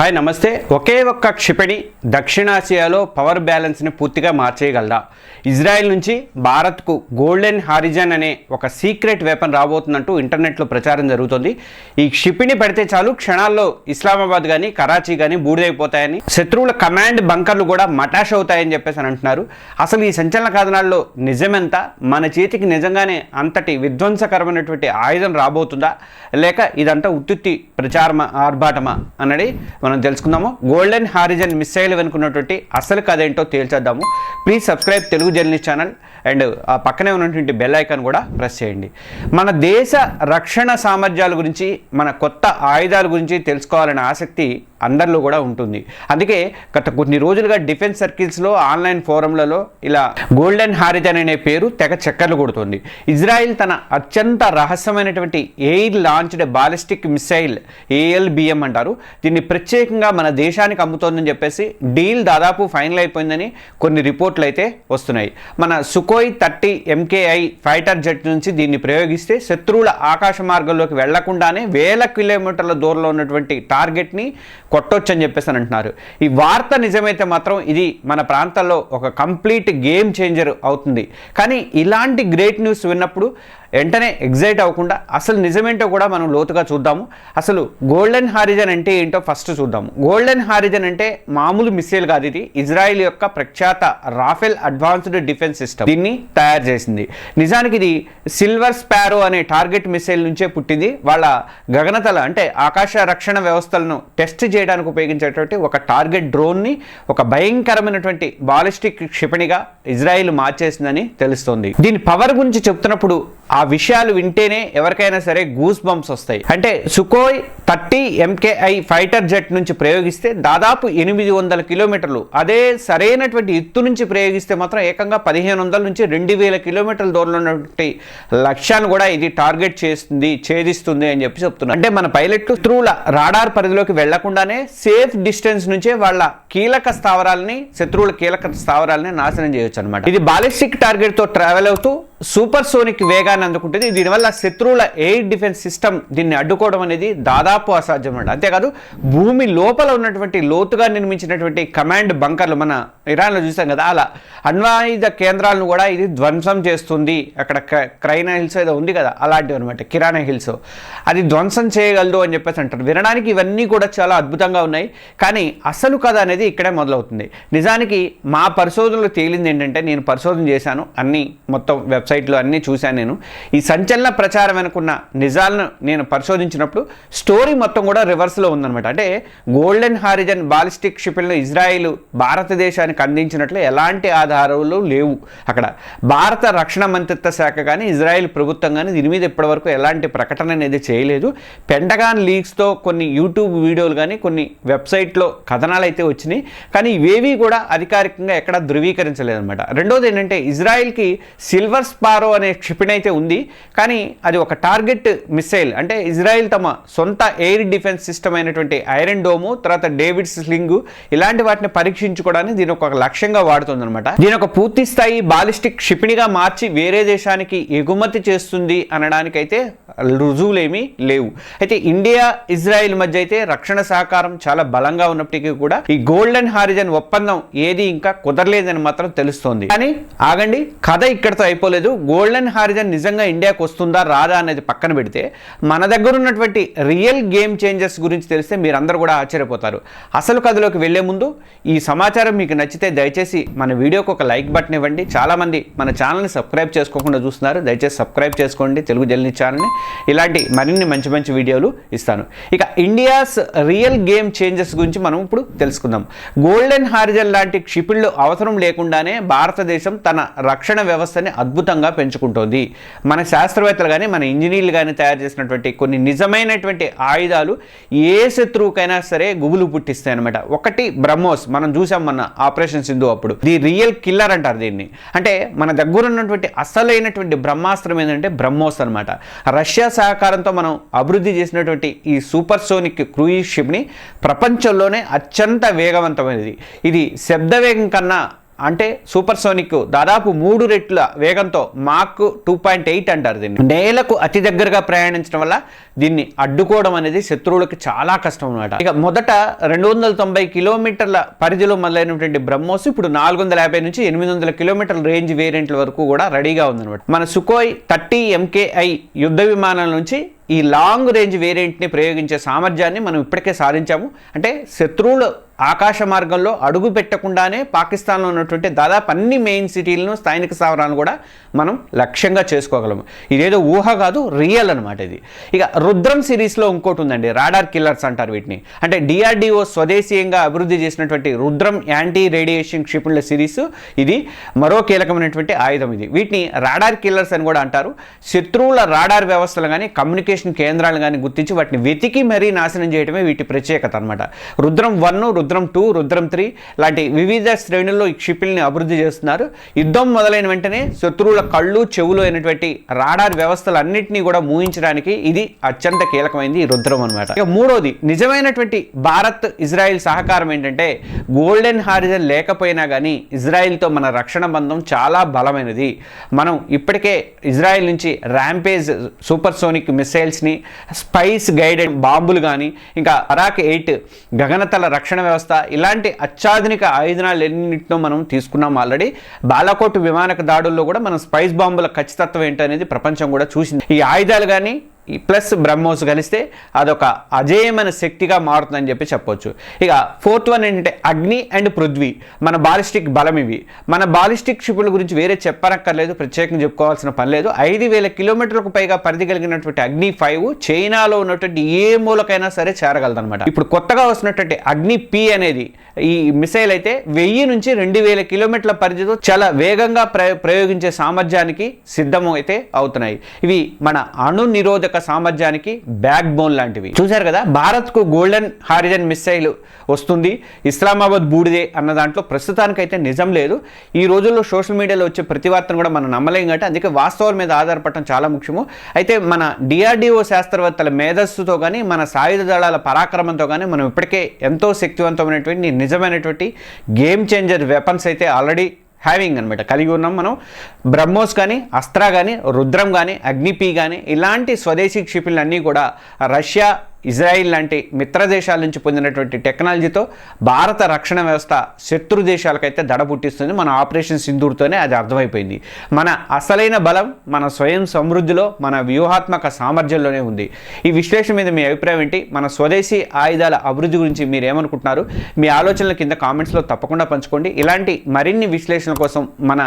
Hi నమస్తే. ఒకే ఒక్క క్షిపణి దక్షిణాసియాలో పవర్ బ్యాలెన్స్ని పూర్తిగా మార్చేయగలదా? ఇజ్రాయెల్ నుంచి భారత్కు గోల్డెన్ హారిజన్ అనే ఒక సీక్రెట్ వెపన్ రాబోతుందంటూ ఇంటర్నెట్లో ప్రచారం జరుగుతుంది. ఈ క్షిపణి పడితే చాలు క్షణాల్లో ఇస్లామాబాద్ కానీ కరాచీ కానీ బూడిదైపోతాయని, శత్రువుల కమాండ్ బంకర్లు కూడా మటాష్ అవుతాయని చెప్పేసి అని అంటున్నారు. అసలు ఈ సంచలన కథనాల్లో నిజమెంత? మన చేతికి నిజంగానే అంతటి విధ్వంసకరమైనటువంటి ఆయుధం రాబోతుందా, లేక ఇదంతా ఉత్తుత్తి ప్రచారమా, ఆర్భాటమా అన్నది మనం తెలుసుకుందాము. గోల్డెన్ హారిజన్ మిసైల్ వెనుకున్నటువంటి అసలు కథ ఏంటో తేల్చేద్దాము. Please subscribe Telugu journalist channel and ఆ పక్కనే ఉన్నటువంటి బెల్ ఐకాన్ కూడా ప్రెస్ చేయండి. మన దేశ రక్షణ సామర్థ్యాల గురించి, మన కొత్త ఆయుధాల గురించి తెలుసుకోవాలనే ఆసక్తి అందరిలో కూడా ఉంటుంది. అందుకే గత కొన్ని రోజులుగా డిఫెన్స్ సర్కిల్స్లో, ఆన్లైన్ ఫోరంలలో ఇలా గోల్డెన్ హారిజన్ అనే పేరు తెగ చక్కర్లు కొడుతుంది. ఇజ్రాయిల్ తన అత్యంత రహస్యమైనటువంటి air launched ballistic missile ALBM అంటారు, దీన్ని ప్రత్యేకంగా మన దేశానికి అమ్ముతోందని చెప్పేసి డీల్ దాదాపు ఫైనల్ అయిపోయిందని కొన్ని రిపోర్ట్లు అయితే వస్తున్నాయి. మన సుఖోయ్ 30 MKI ఫైటర్ జెట్ నుంచి దీన్ని ప్రయోగిస్తే శత్రువుల ఆకాశ మార్గంలోకి వెళ్లకుండానే వేల కిలోమీటర్ల దూరంలో ఉన్నటువంటి టార్గెట్ని కొట్టొచ్చు అని చెప్పేసి అంటున్నారు. ఈ వార్త నిజమైతే మాత్రం ఇది మన ప్రాంతాల్లో ఒక కంప్లీట్ గేమ్ చేంజర్ అవుతుంది. కానీ ఇలాంటి గ్రేట్ న్యూస్ విన్నప్పుడు వెంటనే ఎగ్జైట్ అవ్వకుండా అసలు నిజమేంటో కూడా మనం లోతుగా చూద్దాము. అసలు గోల్డెన్ హారిజన్ అంటే ఏంటో ఫస్ట్ చూద్దాము. గోల్డెన్ హారిజన్ అంటే మామూలు మిసైల్ కాదు, ఇది ఇజ్రాయిల్ యొక్క ప్రఖ్యాత రాఫెల్ అడ్వాన్స్డ్ డిఫెన్స్ సిస్టమ్ దీన్ని తయారు చేసింది. నిజానికి ఇది సిల్వర్ స్పారో అనే టార్గెట్ మిసైల్ నుంచే పుట్టింది. వాళ్ళ గగనతల అంటే ఆకాశ రక్షణ వ్యవస్థలను టెస్ట్ చేయడానికి ఉపయోగించేటువంటి ఒక టార్గెట్ డ్రోన్ని ఒక భయంకరమైనటువంటి బాలిస్టిక్ క్షిపణిగా ఇజ్రాయిల్ మార్చేసిందని తెలుస్తోంది. దీని పవర్ గురించి చెప్తున్నప్పుడు ఆ విషయాలు వింటేనే ఎవరికైనా సరే గూస్ బంప్స్ వస్తాయి. అంటే సుఖోయ్ 30 MKI ఫైటర్ జెట్ నుంచి ప్రయోగిస్తే దాదాపు 800 కిలోమీటర్లు, అదే సరైనటువంటి ఎత్తు నుంచి ప్రయోగిస్తే మాత్రం ఏకంగా 1500 నుంచి 2000 కిలోమీటర్ల దూరంలో ఉన్నటువంటి లక్ష్యాన్ని కూడా ఇది టార్గెట్ చేస్తుంది, ఛేదిస్తుంది అని చెప్పి చెప్తున్నారు. అంటే మన పైలట్లు శత్రువుల రాడార్ పరిధిలోకి వెళ్లకుండానే సేఫ్ డిస్టెన్స్ నుంచే వాళ్ళ శత్రువుల కీలక స్థావరాలని నాశనం చేయొచ్చు అనమాట. ఇది బాలిస్టిక్ టార్గెట్ తో ట్రావెల్ అవుతూ సూపర్ సోనిక్ వేగాన్ని అందుకుంటుంది. దీనివల్ల శత్రువుల ఎయిర్ డిఫెన్స్ సిస్టమ్ దీన్ని అడ్డుకోవడం అనేది దాదాపు అసాధ్యం అండి. అంతేకాదు భూమి లోపల ఉన్నటువంటి లోతుగా నిర్మించినటువంటి కమాండ్ బంకర్లు, మన ఇరాన్లో చూసాం కదా, అలా అణ్వాయుధ కేంద్రాలను కూడా ఇది ధ్వంసం చేస్తుంది. అక్కడ క్రైనా హిల్స్ ఏదో ఉంది కదా, అలాంటివి అనమాట, కిరాణా హిల్స్, అది ధ్వంసం చేయగలదు అని చెప్పేసి అంటారు. వినడానికి ఇవన్నీ కూడా చాలా అద్భుతంగా ఉన్నాయి. కానీ అసలు కథ అనేది ఇక్కడే మొదలవుతుంది. నిజానికి మా పరిశోధనలో తేలింది ఏంటంటే, నేను పరిశోధన చేశాను, అన్ని మొత్తం వెబ్సైట్లో అన్నీ చూశాను నేను. ఈ సంచలన ప్రచారం అనుకున్న నిజాలను నేను పరిశోధించినప్పుడు స్టోరీ మొత్తం కూడా రివర్స్లో ఉందన్నమాట. అంటే గోల్డెన్ హారిజన్ బాలిస్టిక్ క్షిపణులు ఇజ్రాయిల్ భారతదేశానికి అందించినట్లు ఎలాంటి ఆధారాలు లేవు. అక్కడ భారత రక్షణ మంత్రిత్వ శాఖ కానీ ఇజ్రాయిల్ ప్రభుత్వం కానీ దీని మీద ఇప్పటివరకు ఎలాంటి ప్రకటన అనేది చేయలేదు. పెంటగాన్ లీక్స్తో కొన్ని యూట్యూబ్ వీడియోలు కానీ కొన్ని వెబ్సైట్లో కథనాలు అయితే వచ్చినాయి, కానీ ఇవేవి కూడా అధికారికంగా ఎక్కడ ధృవీకరించలేదన్నమాట. రెండోది ఏంటంటే, ఇజ్రాయిల్కి సిల్వర్ స్పారో అనే క్షిపణి అయితే ఉంది, కానీ అది ఒక టార్గెట్ మిసైల్. అంటే ఇజ్రాయిల్ తమ సొంత ఎయిర్ డిఫెన్స్ సిస్టమ్ అయినటువంటి ఐరన్ డోము, తర్వాత డేవిడ్ స్లింగ్ ఇలాంటి వాటిని పరీక్షించుకోవడానికి దీని ఒక లక్ష్యంగా వాడుతుంది అనమాట. దీని ఒక పూర్తి స్థాయి బాలిస్టిక్ క్షిపణిగా మార్చి వేరే దేశానికి ఎగుమతి చేస్తుంది అనడానికైతే రుజువులేమీ లేవు. అయితే ఇండియా ఇజ్రాయిల్ మధ్య అయితే రక్షణ సహకారం చాలా బలంగా ఉన్నప్పటికీ కూడా ఈ గోల్డెన్ హారిజన్ ఒప్పందం ఏది ఇంకా కుదరలేదని మాత్రం తెలుస్తోంది. కానీ ఆగండి, కథ ఇక్కడతో అయిపోలేదు. గోల్డెన్ హారిజన్ నిజంగా ఇండియాకు వస్తుందా రాదా అనేది పక్కన పెడితే, మన దగ్గర ఉన్నటువంటి రియల్ గేమ్ చేంజర్స్ గురించి తెలిస్తే మీరందరూ కూడా ఆశ్చర్యపోతారు. అసలు కథలోకి వెళ్లే ముందు ఈ సమాచారం మీకు నచ్చితే దయచేసి మన వీడియోకి ఒక లైక్ బటన్ ఇవ్వండి. చాలామంది మన ఛానల్ని సబ్స్క్రైబ్ చేసుకోకుండా చూస్తున్నారు, దయచేసి సబ్స్క్రైబ్ చేసుకోండి తెలుగు జర్నలిస్ట్ ఛానల్ని. ఇలాంటి మరిన్ని మంచి మంచి వీడియోలు ఇస్తాను. ఇక ఇండియాస్ రియల్ గేమ్ చేంజర్స్ గురించి మనం ఇప్పుడు తెలుసుకుందాం. గోల్డెన్ హారిజన్ లాంటి క్షిపణులు అవసరం లేకుండానే భారతదేశం తన రక్షణ వ్యవస్థని అద్భుతంగా పెంచుకుంటోంది. మన శాస్త్రవేత్తలు కానీ మన ఇంజనీర్లు కానీ తయారు చేసినటువంటి కొన్ని నిజమైనటువంటి ఆయుధాలు ఏ శత్రువుకైనా సరే గుబులు పుట్టిస్తాయి అనమాట. ఒకటి బ్రహ్మోస్, మనం చూసాం మన ఆపరేషన్ సింధు అప్పుడు, ది రియల్ కిల్లర్ అంటారు దీన్ని. అంటే మన దగ్గర ఉన్నటువంటి అసలైనటువంటి బ్రహ్మాస్త్రం ఏంటంటే బ్రహ్మోస్ అనమాట. రష్యా సహకారంతో మనం అభివృద్ధి చేసినటువంటి ఈ సూపర్ సోనిక్ క్రూయిజ్ షిప్ని ప్రపంచంలోనే అత్యంత వేగవంతమైనది. ఇది శబ్ద వేగం కన్నా అంటే సూపర్సోనిక్ దాదాపు 3 రెట్ల వేగంతో మాక్ 2.8 అంటారు దీన్ని. నేలకు అతి దగ్గరగా ప్రయాణించడం వల్ల దీన్ని అడ్డుకోవడం అనేది శత్రువులకి చాలా కష్టం అన్నమాట. ఇక మొదట 290 కిలోమీటర్ల పరిధిలో మొదలైనటువంటి బ్రహ్మోస్ ఇప్పుడు 450 నుంచి 800 కిలోమీటర్ల రేంజ్ వేరియంట్ల వరకు కూడా రెడీగా ఉందన్నమాట. మన సుకోయ్ 30 MKI యుద్ధ విమానాల నుంచి ఈ లాంగ్ రేంజ్ వేరియంట్ని ప్రయోగించే సామర్థ్యాన్ని మనం ఇప్పటికే సాధించాము. అంటే శత్రువులు ఆకాశ మార్గంలో అడుగు పెట్టకుండానే పాకిస్తాన్లో ఉన్నటువంటి దాదాపు అన్ని మెయిన్ సిటీలను, స్థానిక స్థావరాలను కూడా మనం లక్ష్యంగా చేసుకోగలము. ఇదేదో ఊహ కాదు, రియల్ అనమాట ఇది. ఇక రుద్రం సిరీస్లో ఇంకోటి ఉందండి, రాడార్ కిల్లర్స్ అంటారు వీటిని. అంటే DRDO స్వదేశీయంగా అభివృద్ధి చేసినటువంటి రుద్రం యాంటీ రేడియేషన్ క్షిపణుల సిరీస్ ఇది మరో కీలకమైనటువంటి ఆయుధం. ఇది వీటిని రాడార్ కిల్లర్స్ అని కూడా అంటారు. శత్రువుల రాడార్ వ్యవస్థలు కానీ కమ్యూనికేషన్ కేంద్రాలు కానీ గుర్తించి వాటిని వెతికి మరీ నాశనం చేయడమే వీటి ప్రత్యేకత అనమాట. రుద్రం 1, రుద్రం 2, రుద్రం 3 లాంటి వివిధ శ్రేణుల్లో ఈ క్షిపణుల్ని అభివృద్ధి చేస్తున్నారు. యుద్ధం మొదలైన వెంటనే శత్రువుల కళ్ళు, చెవులు అయినటువంటి రాడార్ వ్యవస్థలన్నింటినీ కూడా మూయించడానికి ఇది అత్యంత కీలకమైంది ఈ రుద్రం అనమాట. ఇక మూడోది నిజమైనటువంటి భారత్ ఇజ్రాయిల్ సహకారం ఏంటంటే గోల్డెన్ హారిజన్ లేకపోయినా కానీ ఇజ్రాయిల్తో మన రక్షణ బంధం చాలా బలమైనది. మనం ఇప్పటికే ఇజ్రాయిల్ నుంచి ర్యాంపేజ్ సూపర్సోనిక్ మిసైల్స్ని, స్పైస్ గైడెడ్ బాంబులు కానీ, ఇంకా అరాక్ 8 గగనతల రక్షణ వ్యవస్థ, ఇలాంటి అత్యాధునిక ఆయుధాలు ఎన్నింటినో మనం తీసుకున్నాం ఆల్రెడీ. బాలాకోట్ విమానక దాడుల్లో కూడా మనం స్పైస్ బాంబుల ఖచ్చితత్వం ఏంటనేది ప్రపంచం కూడా చూసింది. ఈ ఆయుధాలు కానీ ప్లస్ బ్రహ్మోస్ కలిస్తే అదొక అజేయమైన శక్తిగా మారుతుందని చెప్పొచ్చు. ఇక 4th వన్ ఏంటంటే అగ్ని అండ్ పృథ్వీ, మన బాలిస్టిక్ బలం ఇవి. మన బాలిస్టిక్ క్షిపణుల గురించి వేరే చెప్పనక్కర్లేదు, ప్రత్యేకంగా చెప్పుకోవాల్సిన పని లేదు. 5000 కిలోమీటర్లకు పైగా పరిధి కలిగినటువంటి అగ్ని 5 చైనాలో ఉన్నటువంటి ఏ మూలకైనా సరే చేరగలదనమాట. ఇప్పుడు కొత్తగా వస్తున్నటువంటి అగ్ని P అనేది ఈ మిసైల్ అయితే 1000 నుంచి 2000 కిలోమీటర్ల పరిధితో చాలా వేగంగా ప్రయోగించే సామర్థ్యానికి సిద్ధం అయితే అవుతున్నాయి. ఇవి మన అణు నిరోధక సామర్థ్యానికి బ్యాక్ బోన్ లాంటివి. చూశారు కదా, భారత్కు గోల్డెన్ హారిజన్ మిసైల్ వస్తుంది, ఇస్లామాబాద్ బూడిదే అన్న దాంట్లో ప్రస్తుతానికైతే నిజం లేదు. ఈ రోజుల్లో సోషల్ మీడియాలో వచ్చే ప్రతి వార్తను కూడా మనం నమ్మలేం కాబట్టి అందుకే వాస్తవాల మీద ఆధారపడటం చాలా ముఖ్యము. అయితే మన DRDO శాస్త్రవేత్తల మేధస్సుతో కానీ మన సాయుధ దళాల పరాక్రమంతో కానీ మనం ఇప్పటికే ఎంతో శక్తివంతమైనటువంటి నిజమైనటువంటి గేమ్ చేంజర్ వెపన్స్ అయితే ఆల్రెడీ హ్యావింగ్ అనమాట కలిగి ఉన్నాం మనం. బ్రహ్మోస్ కానీ, అస్త్రా కానీ, రుద్రం కానీ, అగ్నిపీ కానీ ఇలాంటి స్వదేశీ క్షిపణులన్నీ కూడా రష్యా, ఇజ్రాయిల్ లాంటి మిత్ర దేశాల నుంచి పొందినటువంటి టెక్నాలజీతో భారత రక్షణ వ్యవస్థ శత్రు దేశాలకైతే దడ పుట్టిస్తుంది. మన ఆపరేషన్ సింధూర్తోనే అది అర్థమైపోయింది. మన అసలైన బలం మన స్వయం సమృద్ధిలో, మన వ్యూహాత్మక సామర్థ్యంలోనే ఉంది. ఈ విశ్లేషణ మీద మీ అభిప్రాయం ఏంటి? మన స్వదేశీ ఆయుధాల అభివృద్ధి గురించి మీరు ఏమనుకుంటున్నారు? మీ ఆలోచనల కింద కామెంట్స్లో తప్పకుండా పంచుకోండి. ఇలాంటి మరిన్ని విశ్లేషణ కోసం మన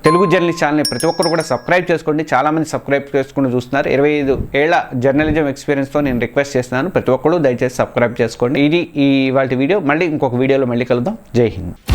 తెలుగు జర్నలిస్ట్ ఛానల్ని ప్రతి ఒక్కరు కూడా సబ్స్క్రైబ్ చేసుకోండి. చాలామంది సబ్స్క్రైబ్ చేసుకుని చూస్తున్నారు. 25 ఏళ్ల జర్నలిజం ఎక్స్పీరియన్స్తో నేను రిక్వెస్ట్ చేస్తున్నాను, ప్రతి ఒక్కరు దయచేసి సబ్స్క్రైబ్ చేసుకోండి. ఇది ఇవాళ వీడియో. మళ్ళీ ఇంకొక వీడియోలో మళ్ళీ కలుద్దాం. జై హింద్.